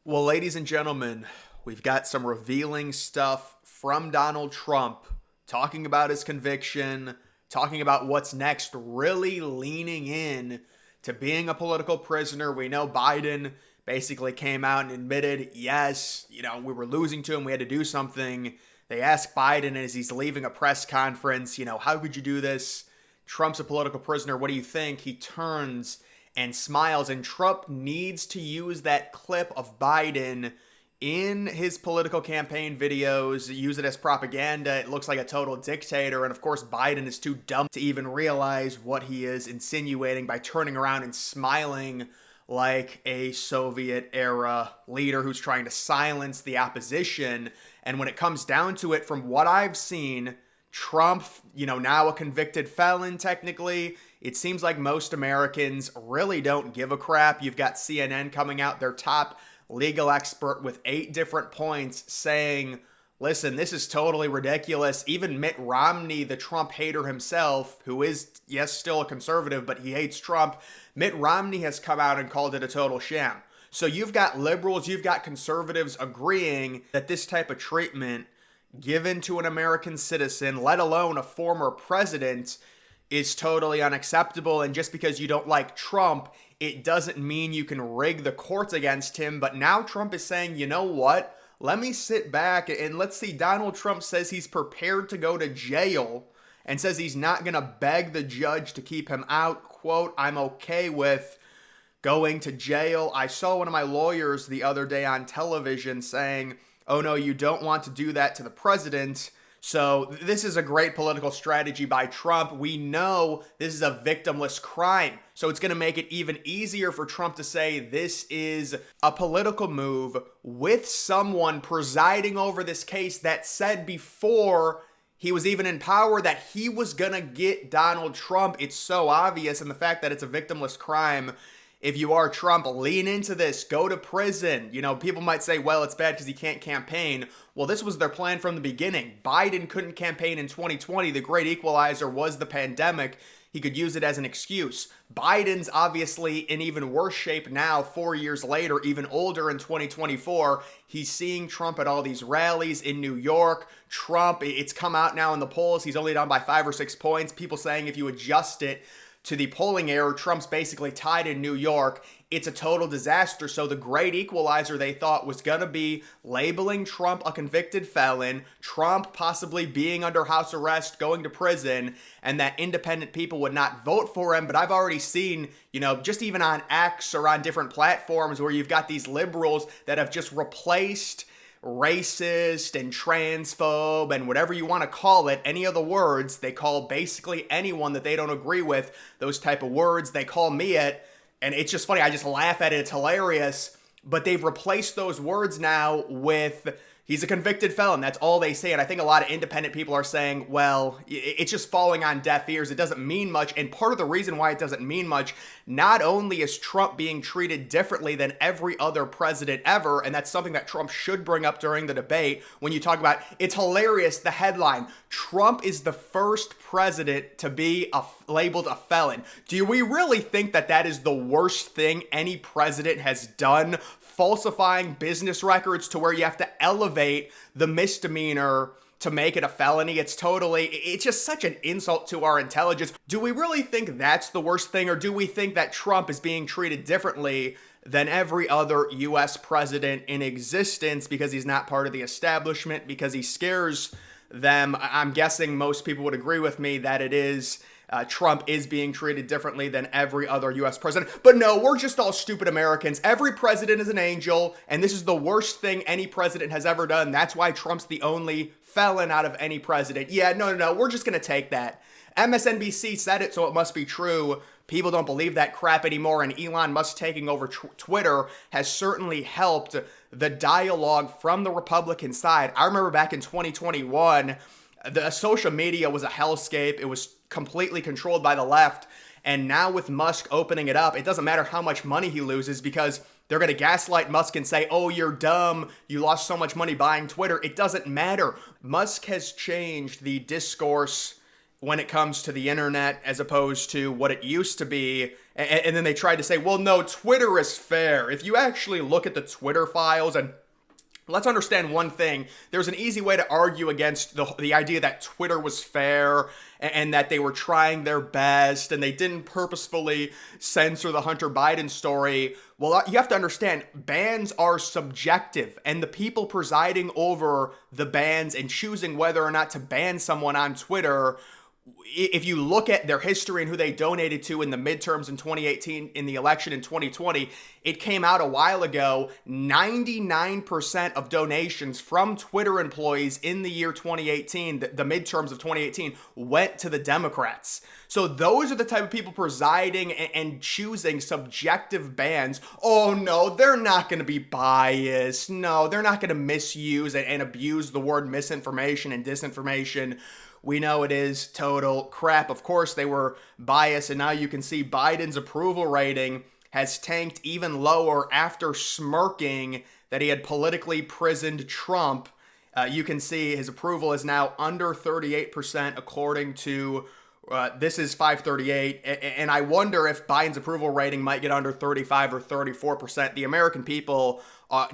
Well, ladies and gentlemen, we've got some revealing stuff from Donald Trump talking about his conviction, talking about what's next, really leaning in to being a political prisoner. We know Biden basically came out and admitted, yes, we were losing to him, we had to do something. They asked Biden as he's leaving a press conference, how could you do this? Trump's a political prisoner. What do you think? He turns and smiles. And Trump needs to use that clip of Biden in his political campaign videos, use it as propaganda. It looks like a total dictator. And of course, Biden is too dumb to even realize what he is insinuating by turning around and smiling like a Soviet era leader who's trying to silence the opposition. And when it comes down to it, from what I've seen, Trump, now a convicted felon technically, it seems like most Americans really don't give a crap. You've got CNN coming out, their top legal expert with 8 different points saying, listen, this is totally ridiculous. Even Mitt Romney, the Trump hater himself, who is, yes, still a conservative, but he hates Trump, Mitt Romney has come out and called it a total sham. So you've got liberals, you've got conservatives agreeing that this type of treatment given to an American citizen, let alone a former president, is totally unacceptable. And just because you don't like Trump, it doesn't mean you can rig the courts against him. But now Trump is saying, you know what? Let me sit back and let's see. Donald Trump says he's prepared to go to jail and says he's not going to beg the judge to keep him out. Quote, I'm okay with going to jail. I saw one of my lawyers the other day on television saying, oh no, you don't want to do that to the president. So this is a great political strategy by Trump. We know this is a victimless crime. So it's going to make it even easier for Trump to say this is a political move with someone presiding over this case that said before he was even in power that he was going to get Donald Trump. It's so obvious. And the fact that it's a victimless crime, if you are Trump, lean into this, go to prison. People might say, well, it's bad because he can't campaign. Well, this was their plan from the beginning. Biden couldn't campaign in 2020. The great equalizer was the pandemic. He could use it as an excuse. Biden's obviously in even worse shape now, 4 years later, even older in 2024. He's seeing Trump at all these rallies in New York. Trump, it's come out now in the polls. He's only down by 5 or 6 points. People saying if you adjust it to the polling error, Trump's basically tied in New York. It's a total disaster. So the great equalizer they thought was going to be labeling Trump a convicted felon, Trump possibly being under house arrest, going to prison, and that independent people would not vote for him. But I've already seen, just even on X or on different platforms where you've got these liberals that have just replaced racist and transphobe and whatever you want to call it, any of the words, they call basically anyone that they don't agree with those type of words. They call me it, and it's just funny. I just laugh at it. It's hilarious. But they've replaced those words now with he's a convicted felon. That's all they say. And I think a lot of independent people are saying, well, it's just falling on deaf ears. It doesn't mean much. And part of the reason why it doesn't mean much, not only is Trump being treated differently than every other president ever, and that's something that Trump should bring up during the debate when you talk about, it's hilarious, the headline, Trump is the first president to be labeled a felon. Do we really think that that is the worst thing any president has done? Falsifying business records to where you have to elevate the misdemeanor to make it a felony. It's just such an insult to our intelligence. Do we really think that's the worst thing, or do we think that Trump is being treated differently than every other U.S. president in existence because he's not part of the establishment, because he scares them? I'm guessing most people would agree with me that it is Trump is being treated differently than every other U.S. president. But no, we're just all stupid Americans. Every president is an angel, and this is the worst thing any president has ever done. That's why Trump's the only felon out of any president. Yeah, no, we're just going to take that. MSNBC said it, so it must be true. People don't believe that crap anymore, and Elon Musk taking over Twitter has certainly helped the dialogue from the Republican side. I remember back in 2021, the social media was a hellscape. It was completely controlled by the left. And now with Musk opening it up, it doesn't matter how much money he loses because they're going to gaslight Musk and say, oh, you're dumb. You lost so much money buying Twitter. It doesn't matter. Musk has changed the discourse when it comes to the internet as opposed to what it used to be. And then they tried to say, well, no, Twitter is fair. If you actually look at the Twitter files, and let's understand one thing. There's an easy way to argue against the idea that Twitter was fair and that they were trying their best and they didn't purposefully censor the Hunter Biden story. Well, you have to understand, bans are subjective, and the people presiding over the bans and choosing whether or not to ban someone on Twitter, if you look at their history and who they donated to in the midterms in 2018, in the election in 2020, it came out a while ago, 99% of donations from Twitter employees in the year 2018, the midterms of 2018, went to the Democrats. So those are the type of people presiding and choosing subjective bans. Oh no, they're not going to be biased. No, they're not going to misuse and abuse the word misinformation and disinformation. We know it is total crap. Of course, they were biased, and now you can see Biden's approval rating has tanked even lower after smirking that he had politically prisoned Trump. You can see his approval is now under 38% according to, this is 538, and I wonder if Biden's approval rating might get under 35 or 34%. The American people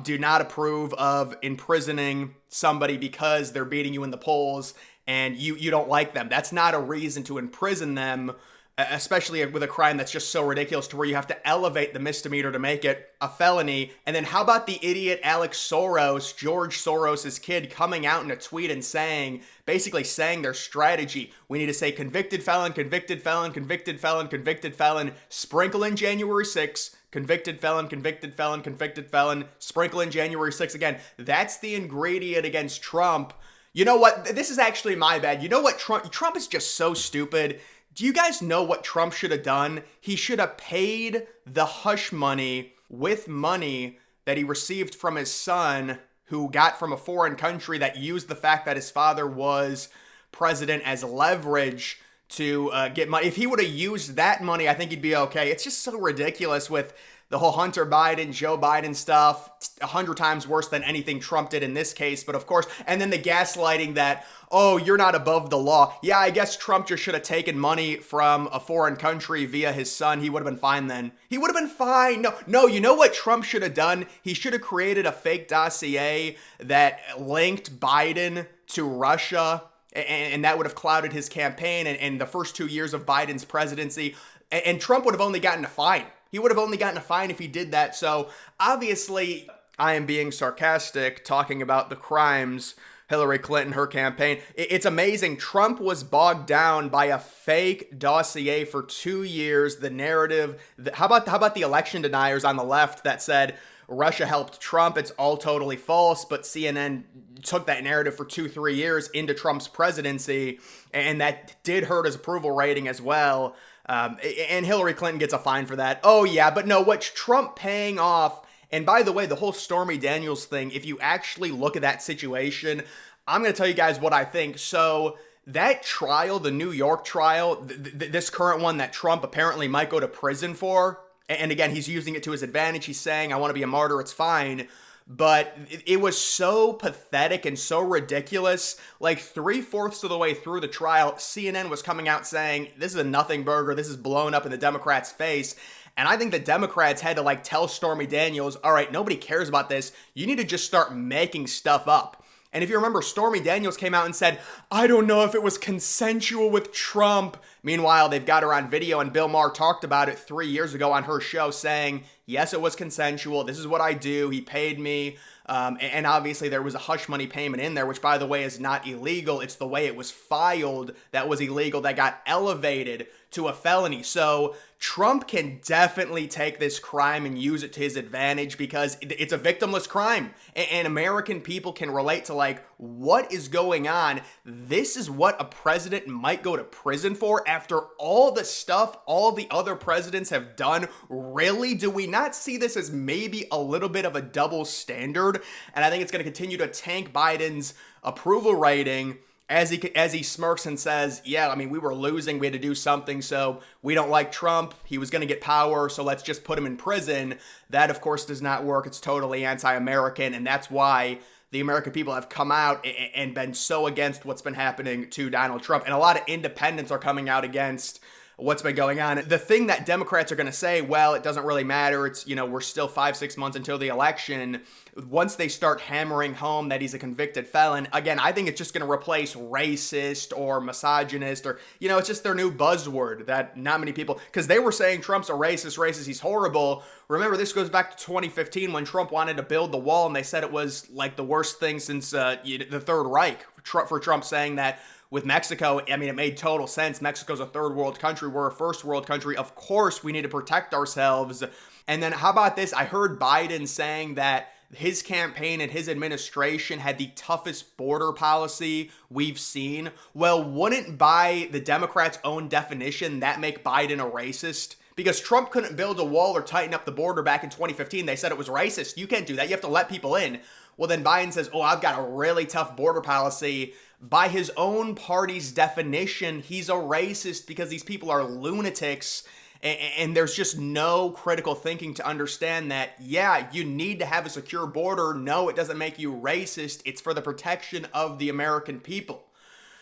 do not approve of imprisoning somebody because they're beating you in the polls and you don't like them. That's not a reason to imprison them, especially with a crime that's just so ridiculous to where you have to elevate the misdemeanor to make it a felony. And then how about the idiot Alex Soros, George Soros's kid, coming out in a tweet and basically saying their strategy. We need to say convicted felon, convicted felon, convicted felon, convicted felon, sprinkle in January 6th, convicted felon, convicted felon, convicted felon, sprinkle in January 6th again. That's the ingredient against Trump. You know what? This is actually my bad. You know what? Trump is just so stupid. Do you guys know what Trump should have done? He should have paid the hush money with money that he received from his son, who got from a foreign country that used the fact that his father was president as leverage to get money. If he would have used that money, I think he'd be okay. It's just so ridiculous with the whole Hunter Biden, Joe Biden stuff, 100 times worse than anything Trump did in this case. But of course, and then the gaslighting that, oh, you're not above the law. Yeah, I guess Trump just should have taken money from a foreign country via his son. He would have been fine then. He would have been fine. No, you know what Trump should have done? He should have created a fake dossier that linked Biden to Russia, and that would have clouded his campaign and the first 2 years of Biden's presidency. And Trump would have only gotten a fine. He would have only gotten a fine if he did that. So obviously, I am being sarcastic talking about the crimes Hillary Clinton, her campaign. It's amazing. Trump was bogged down by a fake dossier for 2 years. The narrative, how about the election deniers on the left that said Russia helped Trump? It's all totally false, but CNN took that narrative for 2-3 years into Trump's presidency, and that did hurt his approval rating as well. And Hillary Clinton gets a fine for that. Oh yeah, but no, what's Trump paying off? And by the way, the whole Stormy Daniels thing, if you actually look at that situation, I'm going to tell you guys what I think. So that trial, the New York trial, this current one that Trump apparently might go to prison for, and again, he's using it to his advantage. He's saying, I want to be a martyr, it's fine. But it was so pathetic and so ridiculous. Like 3/4 of the way through the trial, CNN was coming out saying, this is a nothing burger. This is blown up in the Democrats' face. And I think the Democrats had to tell Stormy Daniels, all right, nobody cares about this. You need to just start making stuff up. And if you remember, Stormy Daniels came out and said, I don't know if it was consensual with Trump. Meanwhile, they've got her on video, and Bill Maher talked about it 3 years ago on her show saying, yes, it was consensual. This is what I do. He paid me. And obviously there was a hush money payment in there, which by the way is not illegal. It's the way it was filed that was illegal, that got elevated to a felony. So Trump can definitely take this crime and use it to his advantage because it's a victimless crime. And American people can relate to what is going on. This is what a president might go to prison for after all the stuff all the other presidents have done. Really? Do we not see this as maybe a little bit of a double standard? And I think it's going to continue to tank Biden's approval rating. as he smirks and says, yeah, I mean, we were losing, we had to do something, so we don't like Trump, he was going to get power, so let's just put him in prison. That, of course, does not work. It's totally anti-American, and that's why the American people have come out and been so against what's been happening to Donald Trump. And a lot of independents are coming out against what's been going on. The thing that Democrats are going to say, well, it doesn't really matter. It's, we're still 5-6 months until the election. Once they start hammering home that he's a convicted felon, again, I think it's just going to replace racist or misogynist or, it's just their new buzzword that not many people, because they were saying Trump's a racist, he's horrible. Remember, this goes back to 2015 when Trump wanted to build the wall and they said it was like the worst thing since the Third Reich for Trump saying that. With Mexico, I mean, it made total sense. Mexico's a third world country. We're a first world country. Of course, we need to protect ourselves. And then how about this? I heard Biden saying that his campaign and his administration had the toughest border policy we've seen. Well, wouldn't by the Democrats' own definition that make Biden a racist? Because Trump couldn't build a wall or tighten up the border back in 2015. They said it was racist. You can't do that. You have to let people in. Well, then Biden says, oh, I've got a really tough border policy. By his own party's definition, he's a racist because these people are lunatics. And there's just no critical thinking to understand that, yeah, you need to have a secure border. No, it doesn't make you racist. It's for the protection of the American people.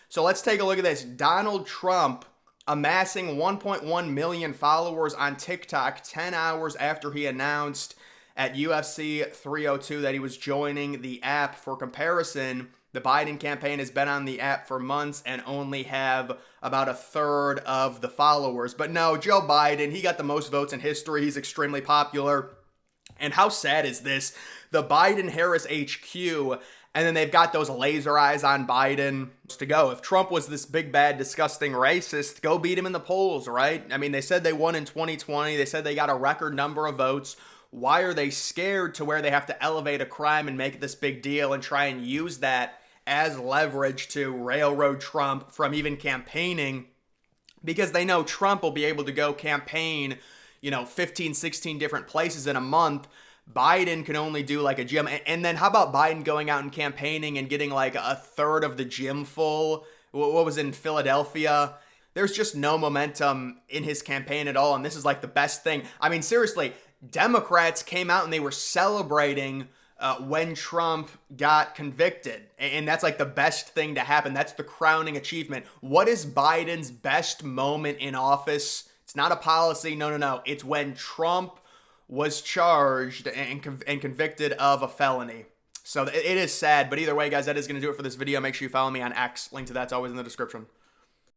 So let's take a look at this. Donald Trump amassing 1.1 million followers on TikTok 10 hours after he announced at UFC 302 that he was joining the app. For comparison, the Biden campaign has been on the app for months and only have about a third of the followers. But no, Joe Biden, he got the most votes in history. He's extremely popular. And how sad is this? The Biden-Harris HQ, and then they've got those laser eyes on Biden to go. If Trump was this big, bad, disgusting racist, go beat him in the polls, right? I mean, they said they won in 2020. They said they got a record number of votes. Why are they scared to where they have to elevate a crime and make this big deal and try and use that as leverage to railroad Trump from even campaigning? Because they know Trump will be able to go campaign, 15, 16 different places in a month. Biden can only do like a gym. And then how about Biden going out and campaigning and getting like a third of the gym full? What was in Philadelphia? There's just no momentum in his campaign at all. And this is like the best thing. I mean, seriously, Democrats came out and they were celebrating when Trump got convicted. And that's like the best thing to happen. That's the crowning achievement. What is Biden's best moment in office? It's not a policy. No. It's when Trump was charged and convicted of a felony. So it is sad. But either way, guys, that is going to do it for this video. Make sure you follow me on X. Link to that's always in the description.